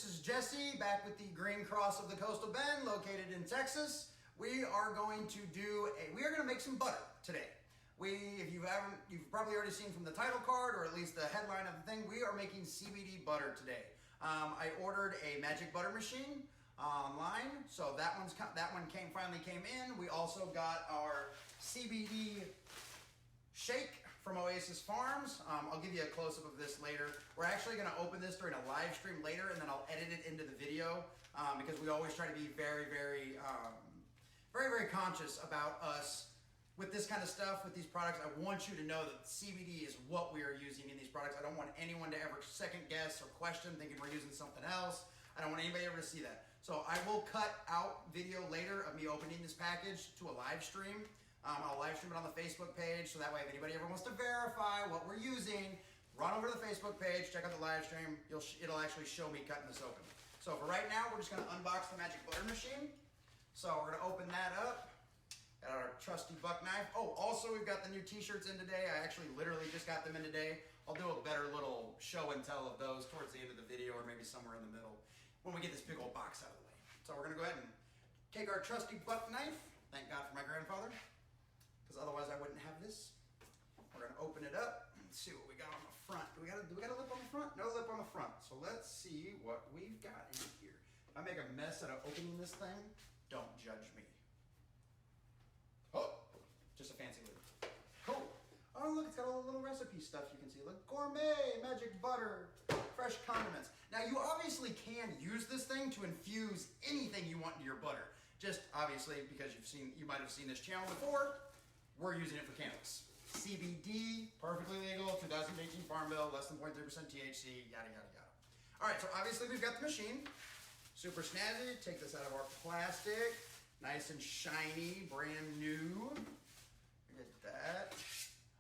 this is Jesse back with the Green Cross of the Coastal Bend located in Texas. We are going to make some butter today. If you've probably already seen from the title card or at least the headline of the thing, we are making CBD butter today. I ordered a magic butter machine online, so that one finally came in. We also got our CBD shake from Oasis Farms. I'll give you a close-up of this later. We're actually going to open this during a live stream later, and then I'll edit it into the video because we always try to be very, very conscious about us with this kind of stuff, with these products. I want you to know that CBD is what we are using in these products. I don't want anyone to ever second guess or question thinking we're using something else. I don't want anybody ever to see that. So I will cut out video later of me opening this package to a live stream. I'll live stream it on the Facebook page, so that way if anybody ever wants to verify what we're using, run over to the Facebook page, check out the live stream. It'll actually show me cutting this open. So for right now, we're just going to unbox the magic butter machine. So we're going to open that up. Got our trusty buck knife. Oh, also we've got the new t-shirts in today. I actually literally just got them in today. I'll do a better little show and tell of those towards the end of the video, or maybe somewhere in the middle when we get this big old box out of the way. So we're going to go ahead and take our trusty buck knife. Thank God for my grandfather, because otherwise I wouldn't have this. We're going to open it up and see what we got on the front. Do we got a lip on the front? No lip on the front. So let's see what we've got in here. If I make a mess out of opening this thing, don't judge me. Oh, just a fancy lid. Cool. Oh, look, it's got all the little recipe stuff you can see. Look, gourmet, magic butter, fresh condiments. Now, you obviously can use this thing to infuse anything you want into your butter. Just obviously, because you might have seen this channel before, we're using it for cannabis. CBD, perfectly legal, 2018 Farm Bill, less than 0.3% THC, yada, yada, yada. All right, so obviously we've got the machine. Super snazzy. Take this out of our plastic. Nice and shiny, brand new. Look at that.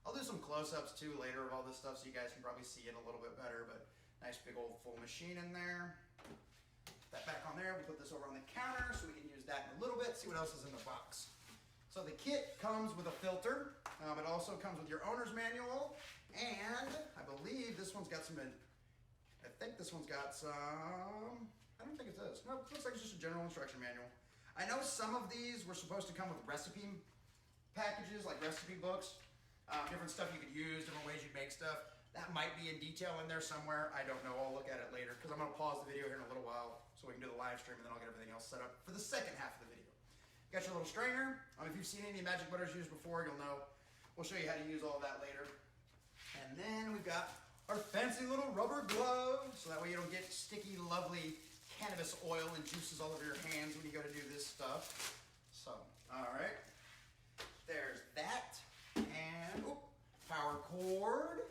I'll do some close-ups too later of all this stuff so you guys can probably see it a little bit better, but nice big old full machine in there. Put that back on there. We put this over on the counter so we can use that in a little bit, see what else is in the box. So the kit comes with a filter. It also comes with your owner's manual, and I believe this one's got some, I think this one's got some, I don't think it does. No, it looks like it's just a general instruction manual. I know some of these were supposed to come with recipe packages, like recipe books, different stuff you could use, different ways you'd make stuff. That might be in detail in there somewhere. I don't know. I'll look at it later because I'm going to pause the video here in a little while so we can do the live stream, and then I'll get everything else set up for the second half of the video. Got your little strainer. If you've seen any magic butters used before, you'll know. We'll show you how to use all of that later. And then we've got our fancy little rubber glove, so that way you don't get sticky, lovely cannabis oil and juices all over your hands when you go to do this stuff. So, all right. There's that. And, power cord.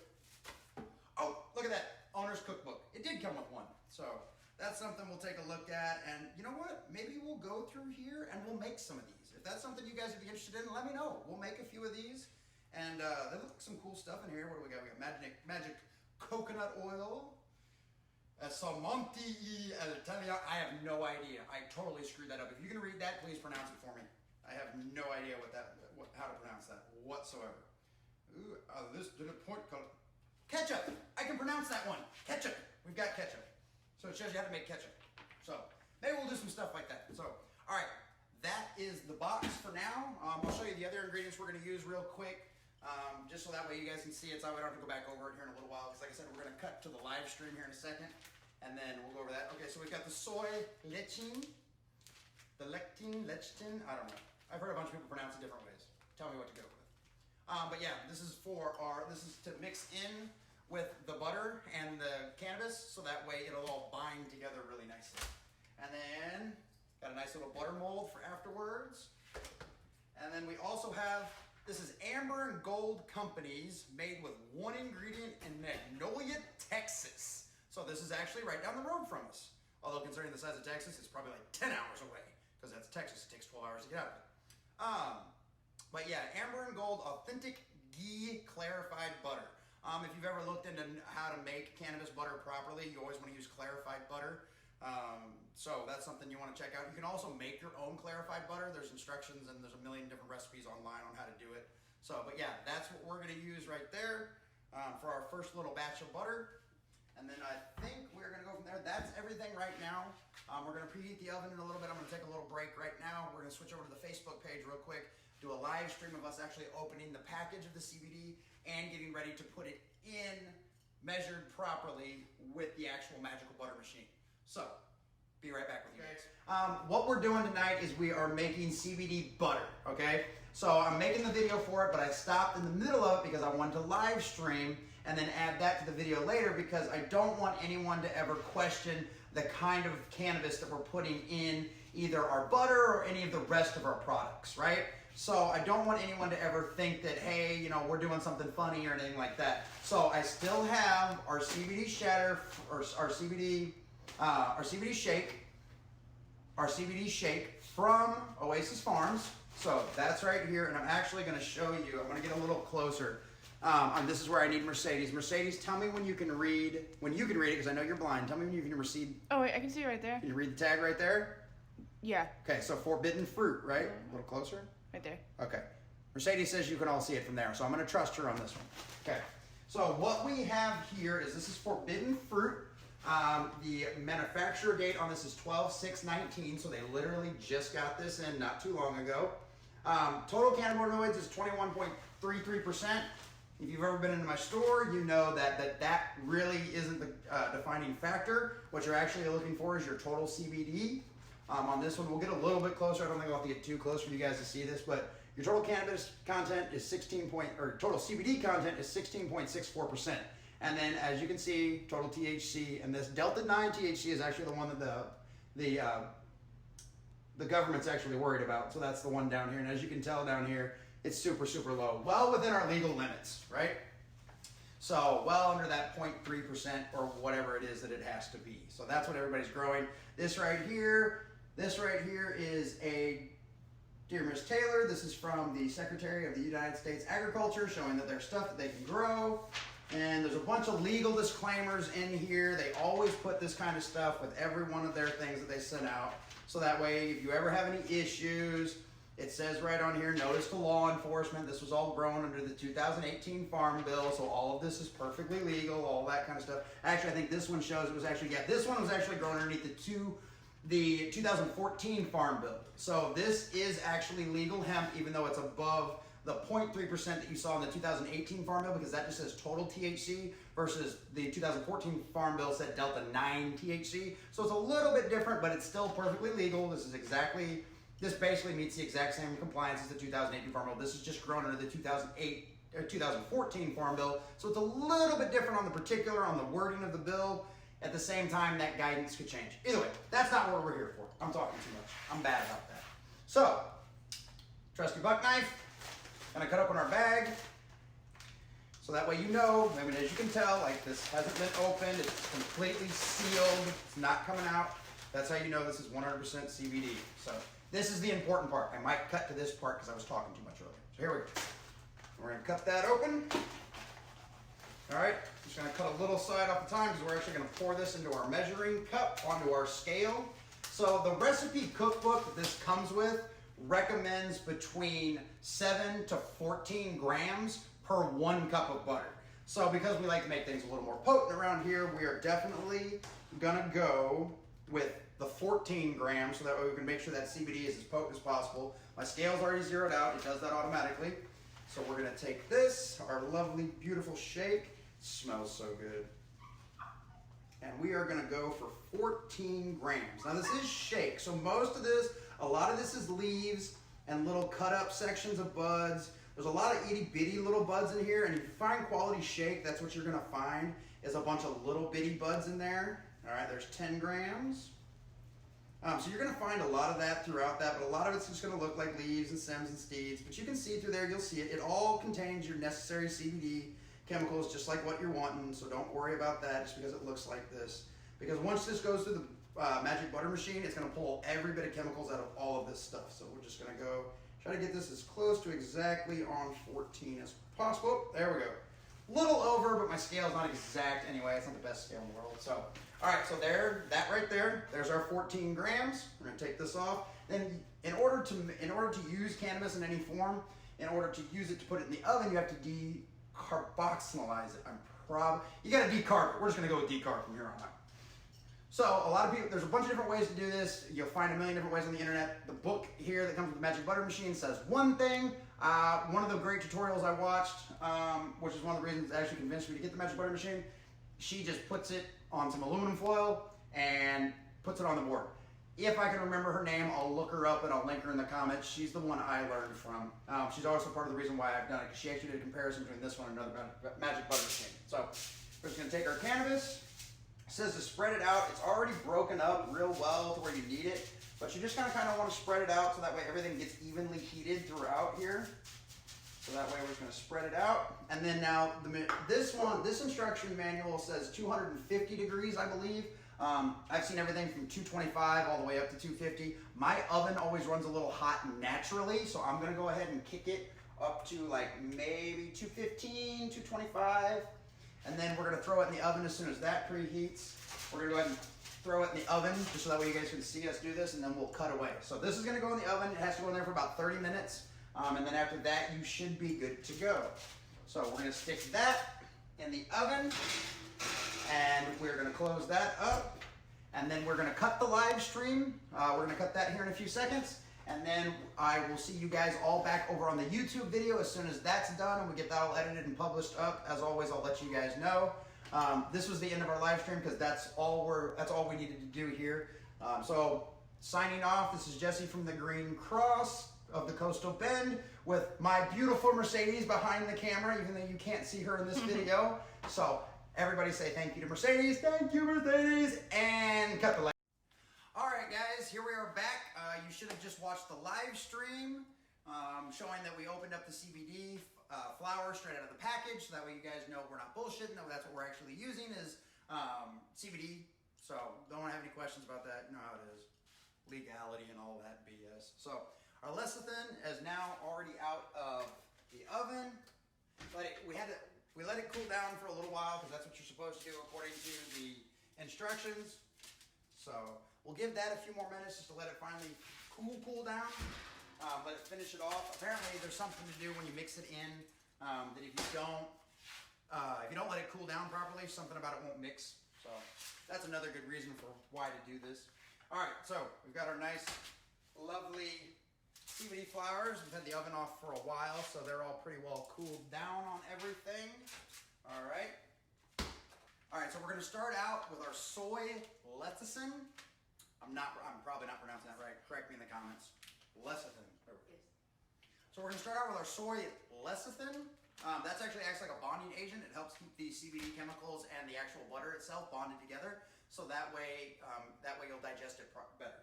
Oh, look at that. Owner's cookbook. It did come with one. So, that's something we'll take a look at. And you know what? Maybe we'll go through here and we'll make some of these. If that's something you guys would be interested in, let me know. We'll make a few of these. And there looks like some cool stuff in here. What do we got? We got magic coconut oil. Salmonti Italia. I have no idea. I totally screwed that up. If you can read that, please pronounce it for me. I have no idea how to pronounce that whatsoever. Ooh, this to the point called ketchup. I can pronounce that one. Ketchup. We've got ketchup. So it shows you how to make ketchup. So maybe we'll do some stuff like that. So, all right, that is the box for now. I'll show you the other ingredients we're going to use real quick. Just so that way you guys can see it, so I don't have to go back over it here in a little while, because like I said, we're going to cut to the live stream here in a second, and then we'll go over that. Okay, so we've got the soy lecithin, lecithin, I don't know. I've heard a bunch of people pronounce it different ways. Tell me what to go with. But yeah, this is to mix in with the butter and the cannabis, so that way it'll all bind together really nicely. And then, got a nice little butter mold for afterwards. And then we also have, this is Amber and Gold Companies, made with one ingredient in Magnolia, Texas. So this is actually right down the road from us. Although considering the size of Texas, it's probably like 10 hours away, because that's Texas. It takes 12 hours to get out of it. But yeah, Amber and Gold Authentic Ghee Clarified Butter. If you've ever looked into how to make cannabis butter properly, you always want to use clarified butter. So that's something you want to check out. You can also make your own clarified butter. There's instructions and there's a million different recipes online on how to do it. So, but yeah, that's what we're going to use right there for our first little batch of butter. And then I think we're gonna go from there. That's everything right now. We're gonna preheat the oven in a little bit. I'm gonna take a little break right now. We're gonna switch over to the Facebook page real quick, do a live stream of us actually opening the package of the CBD and getting ready to put it in, measured properly with the actual magical butter machine. So, be right back with you guys. What we're doing tonight is we are making CBD butter, okay? So I'm making the video for it, but I stopped in the middle of it because I wanted to live stream and then add that to the video later because I don't want anyone to ever question the kind of cannabis that we're putting in either our butter or any of the rest of our products, right? So I don't want anyone to ever think that, hey, you know, we're doing something funny or anything like that. So I still have our CBD shatter, or our CBD shake from Oasis Farms. So that's right here, and I'm actually going to show you. I'm going to get a little closer. And this is where I need Mercedes. Mercedes, tell me when you can read, because I know you're blind. Tell me when you can receive. Oh wait, I can see it right there. Can you read the tag right there? Yeah. Okay, so forbidden fruit, right? A little closer. Right there. Okay. Mercedes says you can all see it from there, so I'm going to trust her on this one. Okay. So what we have here is this is forbidden fruit. The manufacturer date on this is 12/6/19, so they literally just got this in not too long ago. Total cannabinoids is 21.33%. If you've ever been into my store, you know that really isn't the defining factor. What you're actually looking for is your total CBD. On this one, we'll get a little bit closer. I don't think I'll have to get too close for you guys to see this, but your total cannabis content is total CBD content is 16.64%. And then, as you can see, total THC, and this Delta 9 THC is actually the one that the government's actually worried about. So that's the one down here. And as you can tell down here, it's super, super low. Well within our legal limits, right? So well under that 0.3% or whatever it is that it has to be. So that's what everybody's growing. This right here is a Dear Miss Taylor. This is from the Secretary of the United States Agriculture, showing that there's stuff that they can grow. And there's a bunch of legal disclaimers in here. They always put this kind of stuff with every one of their things that they send out. So that way, if you ever have any issues, it says right on here, notice to law enforcement. This was all grown under the 2018 Farm Bill, so all of this is perfectly legal, all that kind of stuff. Actually, I think this one shows it was actually, yeah, this one was actually grown underneath the 2014 Farm Bill. So this is actually legal hemp, even though it's above the 0.3% that you saw in the 2018 Farm Bill, because that just says total THC versus the 2014 Farm Bill said Delta 9 THC. So it's a little bit different, but it's still perfectly legal. This basically meets the exact same compliance as the 2018 Farm Bill. This is just grown under the 2014 Farm Bill. So it's a little bit different on the wording of the bill. At the same time, that guidance could change. Either way, that's not what we're here for. I'm talking too much. I'm bad about that. So, trusty buck knife. Gonna cut open our bag, so that way you know, I mean, as you can tell, like this hasn't been opened, it's completely sealed, it's not coming out. That's how you know this is 100% CBD. So this is the important part. I might cut to this part because I was talking too much earlier. So here we go. We're gonna cut that open. All right, just gonna cut a little side off the time because we're actually gonna pour this into our measuring cup onto our scale. So the recipe cookbook that this comes with recommends between 7 to 14 grams per 1 cup of butter. So because we like to make things a little more potent around here, we are definitely gonna go with the 14 grams so that way we can make sure that CBD is as potent as possible. My scale's already zeroed out, it does that automatically. So we're gonna take this, our lovely, beautiful shake. It smells so good. And we are gonna go for 14 grams. Now this is shake, so a lot of this is leaves and little cut up sections of buds. There's a lot of itty bitty little buds in here, and if you find quality shake, that's what you're gonna find, is a bunch of little bitty buds in there. All right, there's 10 grams. So you're gonna find a lot of that throughout that, but a lot of it's just gonna look like leaves and stems and seeds, but you can see through there, you'll see it. It all contains your necessary CBD chemicals, just like what you're wanting, so don't worry about that just because it looks like this. Because once this goes through the magic butter machine, it's going to pull every bit of chemicals out of all of this stuff. So we're just going to go try to get this as close to exactly on 14 as possible. There we go. Little over, but my scale's not exact anyway. It's not the best scale in the world. So, all right, so that right there, there's our 14 grams. We're going to take this off. Then in order to use cannabis in any form, in order to use it to put it in the oven, you have to decarboxylize it. I'm you got to decarb it. We're just going to go with decarb from here on out. So a lot of people, there's a bunch of different ways to do this. You'll find a million different ways on the internet. The book here that comes with the Magic Butter Machine says one thing. One of the great tutorials I watched, which is one of the reasons that actually convinced me to get the Magic Butter Machine, she just puts it on some aluminum foil and puts it on the board. If I can remember her name, I'll look her up and I'll link her in the comments. She's the one I learned from. She's also part of the reason why I've done it, because she actually did a comparison between this one and another Magic Butter Machine. So we're just going to take our cannabis. It says to spread it out. It's already broken up real well to where you need it, but you just kind of want to spread it out so that way everything gets evenly heated throughout here. So that way we're just going to spread it out. And then now this instruction manual says 250 degrees, I believe. I've seen everything from 225 all the way up to 250. My oven always runs a little hot naturally, so I'm going to go ahead and kick it up to like maybe 215, 225. And then we're going to throw it in the oven as soon as that preheats. We're going to go ahead and throw it in the oven just so that way you guys can see us do this, and then we'll cut away. So this is going to go in the oven. It has to go in there for about 30 minutes. And then after that, you should be good to go. So we're going to stick that in the oven, and we're going to close that up. And then we're going to cut the live stream. We're going to cut that here in a few seconds. And then I will see you guys all back over on the YouTube video as soon as that's done and we get that all edited and published up. As always, I'll let you guys know. This was the end of our live stream because that's all we needed to do here. So signing off, this is Jesse from the Green Cross of the Coastal Bend with my beautiful Mercedes behind the camera, even though you can't see her in this video. So everybody say thank you to Mercedes. Thank you, Mercedes. And cut the light. All right, guys, here we are back. You should have just watched the live stream showing that we opened up the CBD flower straight out of the package. So that way you guys know we're not bullshitting. That that's what we're actually using is CBD. So don't have any questions about that. You know how it is. Legality and all that BS. So our lecithin is now already out of the oven. But we let it cool down for a little while because that's what you're supposed to do according to the instructions. So we'll give that a few more minutes just to let it finally cool down. Let it finish it off. Apparently there's something to do when you mix it in that if you don't let it cool down properly, something about it won't mix. So that's another good reason for why to do this. All right, so we've got our nice, lovely CBD flowers. We've had the oven off for a while, so they're all pretty well cooled down on everything. All right. All right, so we're going to start out with our soy lecithin. I'm probably not pronouncing that right. Correct me in the comments. Lecithin. So we're going to start out with our soy lecithin. That actually acts like a bonding agent. It helps keep the CBD chemicals and the actual butter itself bonded together. So that way you'll digest it better.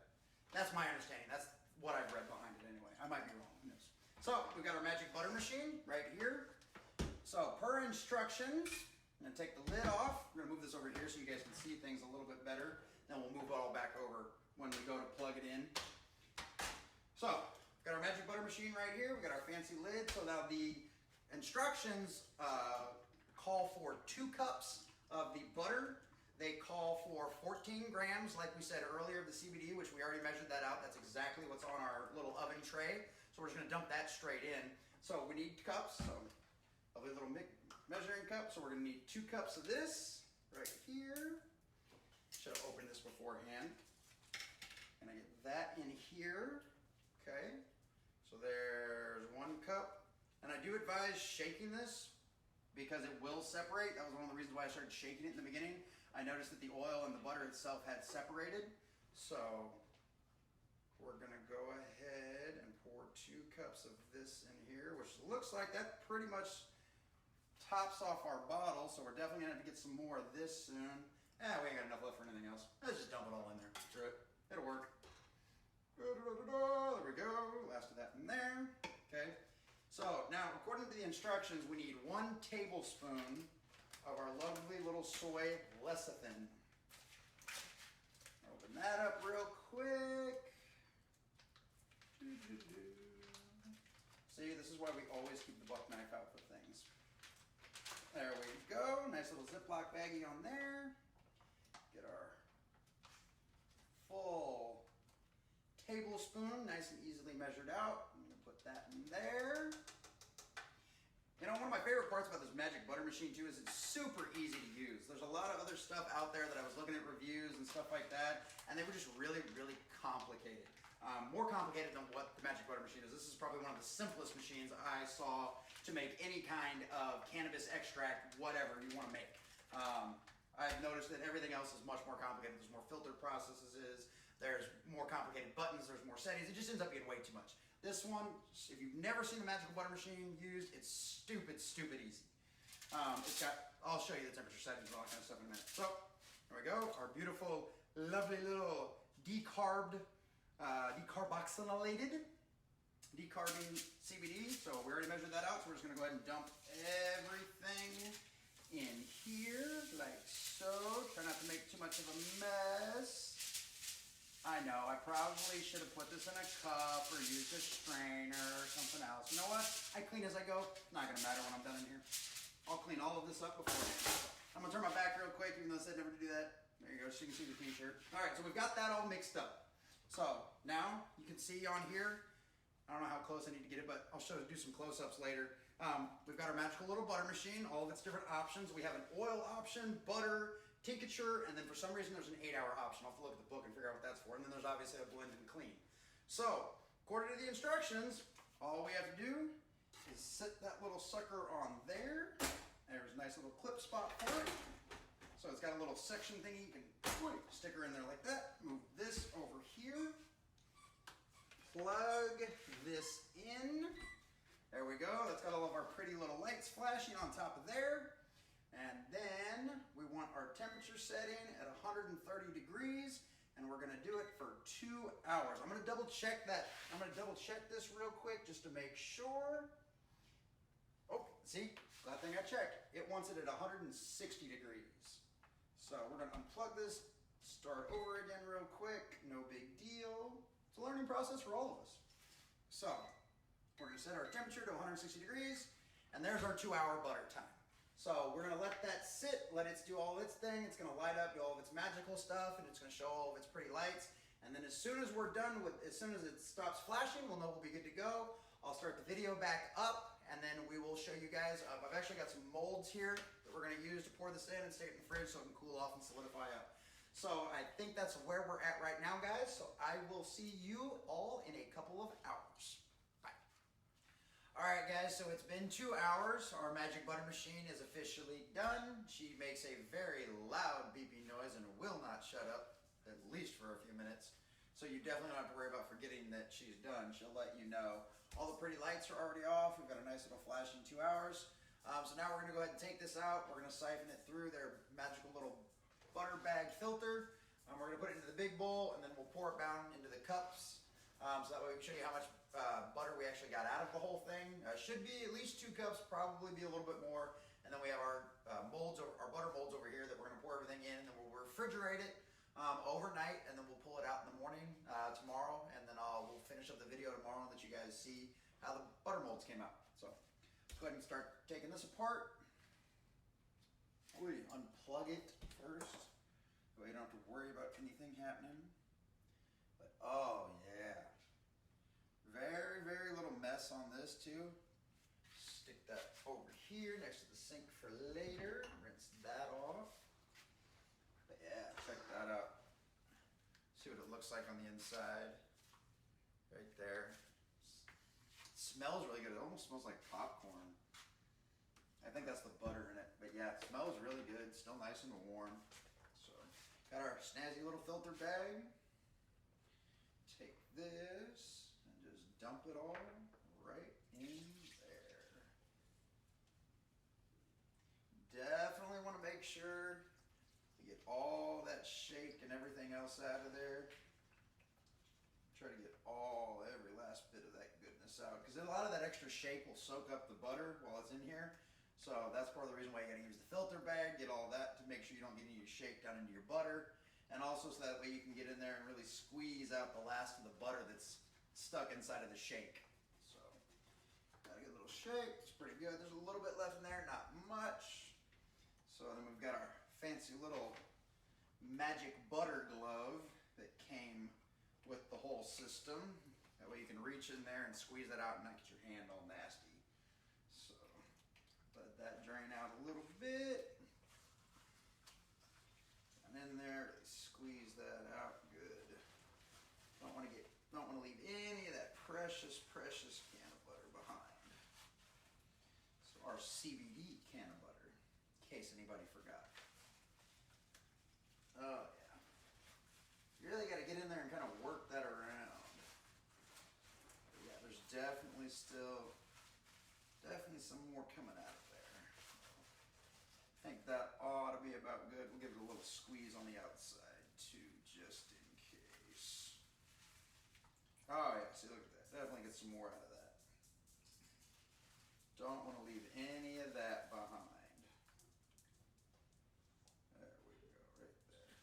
That's my understanding. That's what I've read behind it anyway. I might be wrong. Who knows? So we've got our Magic Butter Machine right here. So per instructions, I'm going to take the lid off. We're going to move this over here so you guys can see things a little bit better. Then we'll move it all back over when we go to plug it in. So we've got our Magic Butter Machine right here. We've got our fancy lid. So now the instructions call for 2 cups of the butter. They call for 14 grams, like we said earlier, of the CBD, which we already measured that out. That's exactly what's on our little oven tray. So we're just going to dump that straight in. So we need cups. So a little measuring cup. So we're going to need 2 cups of this right here. Should have opened this beforehand. And I get that in here. Okay. So there's 1 cup. And I do advise shaking this because it will separate. That was one of the reasons why I started shaking it in the beginning. I noticed that the oil and the butter itself had separated. So we're going to go ahead and pour 2 cups of this in here, which looks like that pretty much tops off our bottle. So we're definitely going to have to get some more of this soon. We ain't got enough left for anything else. Let's just dump it all in there. Screw it. It'll work. There we go. Last of that in there. Okay. So now, according to the instructions, we need 1 tablespoon of our lovely little soy lecithin. Open that up real quick. See, this is why we always keep the buck knife out for things. There we go. Nice little Ziploc baggie on there. Get our full tablespoon, nice and easily measured out. I'm going to put that in there. You know, one of my favorite parts about this magic butter machine too is it's super easy to use. There's a lot of other stuff out there that I was looking at reviews and stuff like that, and they were just really, really complicated. More complicated than what the magic butter machine is. This is probably one of the simplest machines I saw to make any kind of cannabis extract, whatever you want to make. I've noticed that everything else is much more complicated. There's more filter processes, there's more complicated buttons, there's more settings. It just ends up being way too much. This one, if you've never seen the magical butter machine used, it's stupid, stupid easy. It's got, I'll show you the temperature settings and all that kind of stuff in a minute. So, there we go, our beautiful, lovely little decarbed, decarboxylated, decarbing CBD. So we already measured that out, so we're just gonna go ahead and dump everything in here, like so. Try not to make too much of a mess. I know, I probably should have put this in a cup or used a strainer or something else. You know what? I clean as I go. Not gonna matter when I'm done in here. I'll clean all of this up beforehand. I'm gonna turn my back real quick, even though I said never to do that. There you go, so you can see the t-shirt. All right, so we've got that all mixed up. So now you can see on here, I don't know how close I need to get it, but I'll do some close-ups later. We've got our magical little butter machine, all of its different options. We have an oil option, butter, tincture, and then for some reason there's an 8-hour option. I'll have to look at the book and figure out what that's for. And then there's obviously a blend and clean. So, according to the instructions, all we have to do is sit that little sucker on there. There's a nice little clip spot for it. So it's got a little section thingy. You can stick her in there like that. Move this over here. Plug this in. There we go. That's got all of our pretty little lights flashing on top of there. And then we want our temperature setting at 130 degrees, and we're gonna do it for 2 hours. I'm gonna double check that. I'm gonna double check this real quick just to make sure. Oh, see, that thing I checked. It wants it at 160 degrees. So we're gonna unplug this, start over again real quick, no big deal. It's a learning process for all of us. So we're gonna set our temperature to 160 degrees, and there's our 2-hour butter time. So we're gonna let that sit, let it do all its thing. It's gonna light up, do all of its magical stuff, and it's gonna show all of its pretty lights. And then as soon as we're done with, as soon as it stops flashing, we'll know we'll be good to go. I'll start the video back up, and then we will show you guys. I've actually got some molds here that we're gonna use to pour this in and stick it in the fridge so it can cool off and solidify up. So I think that's where we're at right now, guys. So I will see you all in a couple of hours. All right, guys, so it's been 2 hours. Our magic butter machine is officially done. She makes a very loud beeping noise and will not shut up, at least for a few minutes. So you definitely don't have to worry about forgetting that she's done. She'll let you know. All the pretty lights are already off. We've got a nice little flash in 2 hours. So now we're gonna go ahead and take this out. We're gonna siphon it through their magical little butter bag filter. We're gonna put it into the big bowl, and then we'll pour it down into the cups. So that way we can show you how much butter we actually got out of the whole thing. Should be at least 2 cups, probably be a little bit more. And then we have our molds, our butter molds over here that we're gonna pour everything in, and then we'll refrigerate it overnight, and then we'll pull it out in the morning tomorrow, and then we'll finish up the video tomorrow and let you guys see how the butter molds came out. So let's go ahead and start taking this apart. We unplug it first, so you don't have to worry about anything happening. But oh yeah. Very, very little mess on this too. Stick that over here next to the sink for later. Rinse that off. But yeah, check that out. See what it looks like on the inside. Right there. It smells really good. It almost smells like popcorn. I think that's the butter in it. But yeah, it smells really good. Still nice and warm. So, got our snazzy little filter bag. Take this. Dump it all right in there. Definitely want to make sure you get all that shake and everything else out of there. Try to get every last bit of that goodness out, because a lot of that extra shake will soak up the butter while it's in here. So that's part of the reason why you got to use the filter bag, get all that to make sure you don't get any shake down into your butter. And also so that way you can get in there and really squeeze out the last of the butter that's stuck inside of the shake. So, gotta get a little shake. It's pretty good. There's a little bit left in there, not much. So then we've got our fancy little magic butter glove that came with the whole system. That way you can reach in there and squeeze that out and not get your hand all nasty. So, Let that drain out a little bit. And in there, squeeze that out good. Don't want to leave any of that precious, precious can of butter behind. So our CBD can of butter, in case anybody forgot. Oh yeah. You really got to get in there and kind of work that around. But yeah, there's definitely some more coming out of there. I think that ought to be about good. We'll give it a little squeeze on the outside too, just in case. Oh yeah, see, look at that. Definitely get some more out of that. Don't want to leave any of that behind. There we go, right there.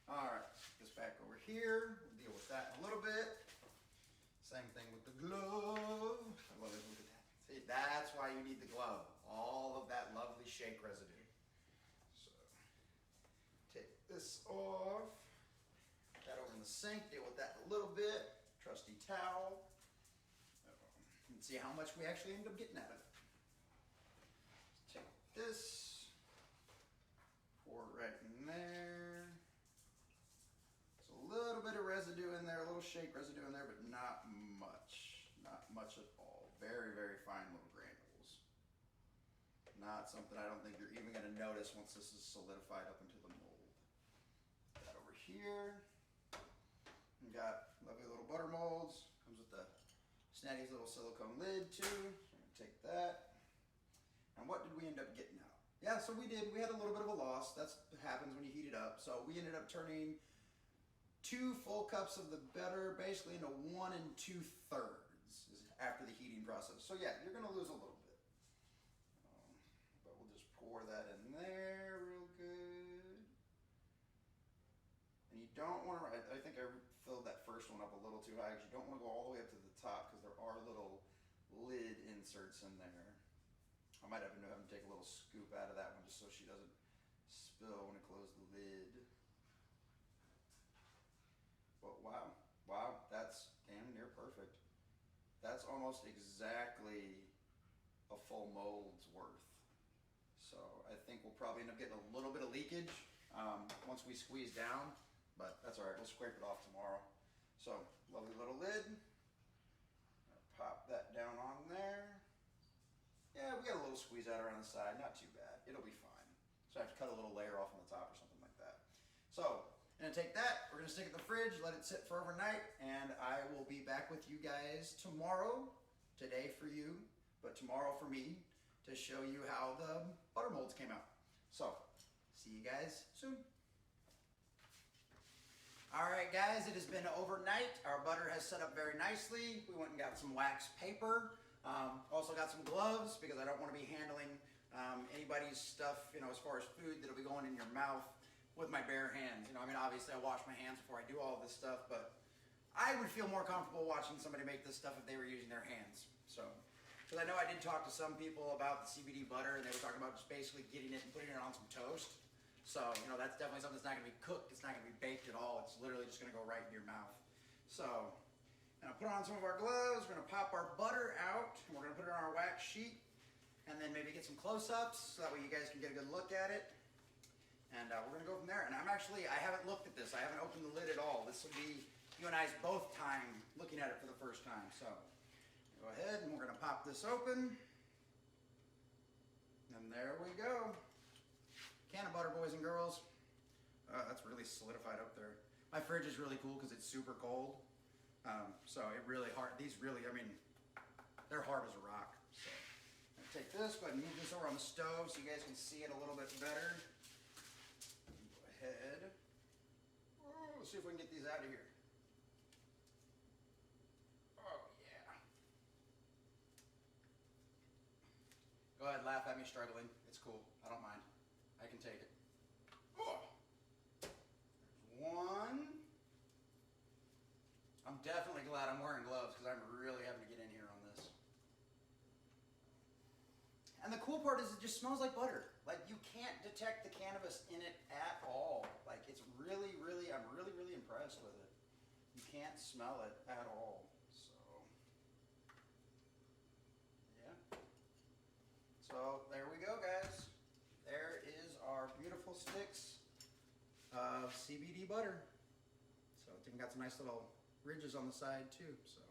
All right, this back over here. We'll deal with that in a little bit. Same thing with the glove. I love it, look at that. See, that's why you need the glove. All of that lovely shake residue. So, take this off. Put that over in the sink, deal with that a little bit. Trusty towel. And see how much we actually end up getting out of it. Take this. Pour it right in there. There's a little bit of residue in there, a little shake residue in there, but not much. Not much at all. Very, very fine little granules. Not something I don't think you're even going to notice once this is solidified up into the mold. Put that over here. We got lovely little butter molds. Comes with the Snatty's little silicone lid too. So I'm going to take that. And what did we end up getting out? Yeah, so we had a little bit of a loss. That's what happens when you heat it up. So we ended up turning 2 full cups of the butter basically into 1 2/3 after the heating process. So yeah, you're going to lose a little bit. But we'll just pour that in there real good. And you don't want to, I think I filled that first one up a little too high because you don't want to go all the way up to the top because there are little lid inserts in there. I might have to have him take a little scoop out of that one just so she doesn't spill when I close the lid. But wow, that's damn near perfect. That's almost exactly a full mold's worth. So I think we'll probably end up getting a little bit of leakage once we squeeze down, but that's all right. We'll scrape it off tomorrow. So lovely little lid. Pop that down on there. Yeah, we got a little squeeze out around the side. Not too bad. It'll be fine. So I have to cut a little layer off on the top or something like that. So I'm gonna take that, we're gonna stick it in the fridge, let it sit for overnight, and I will be back with you guys tomorrow, today for you, but tomorrow for me, to show you how the butter molds came out. So, see you guys soon. All right guys, it has been overnight. Our butter has set up very nicely. We went and got some wax paper. Also got some gloves because I don't want to be handling anybody's stuff, as far as food that'll be going in your mouth with my bare hands. I mean, obviously I wash my hands before I do all of this stuff, but I would feel more comfortable watching somebody make this stuff if they were using their hands. So, because I know I did talk to some people about the CBD butter, and they were talking about just basically getting it and putting it on some toast. So, that's definitely something that's not going to be cooked. It's not going to be baked at all. It's literally just going to go right in your mouth. So, I'm going to put on some of our gloves. We're going to pop our butter out, and we're going to put it on our wax sheet, and then maybe get some close-ups so that way you guys can get a good look at it. And we're going to go from there. And I haven't looked at this. I haven't opened the lid at all. This will be you and I's both time looking at it for the first time. So go ahead and we're going to pop this open. And there we go. Can of butter, boys and girls. That's really solidified up there. My fridge is really cool because it's super cold. So it really hard. These really, they're hard as a rock. So I'm going to take this, go ahead and move this over on the stove so you guys can see it a little bit better. Head. Oh, let's see if we can get these out of here. Oh, yeah. Go ahead, laugh at me struggling. It's cool. I don't mind. I can take it. Oh. There's one. I'm definitely glad I'm wearing gloves because I'm really having to get in here on this. And the cool part is it just smells like butter. Like you can't detect the cannabis in it at all. Like it's really, I'm really impressed with it. You can't smell it at all. So, yeah. So couple sticks of CBD butter. So it's even got some nice little ridges on the side too. So,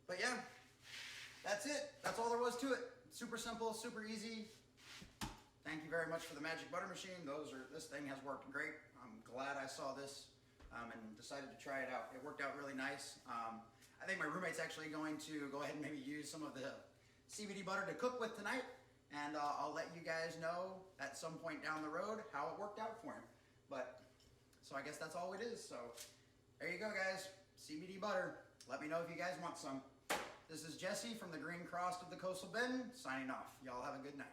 but yeah, that's it. That's all there was to it. Super simple, super easy. Thank you very much for the Magic Butter Machine. This thing has worked great. I'm glad I saw this and decided to try it out. It worked out really nice. I think my roommate's actually going to go ahead and maybe use some of the CBD butter to cook with tonight, and I'll let you guys know at some point down the road how it worked out for him. But, so I guess that's all it is. So, there you go, guys. CBD butter. Let me know if you guys want some. This is Jesse from the Green Cross of the Coastal Bend, signing off. Y'all have a good night.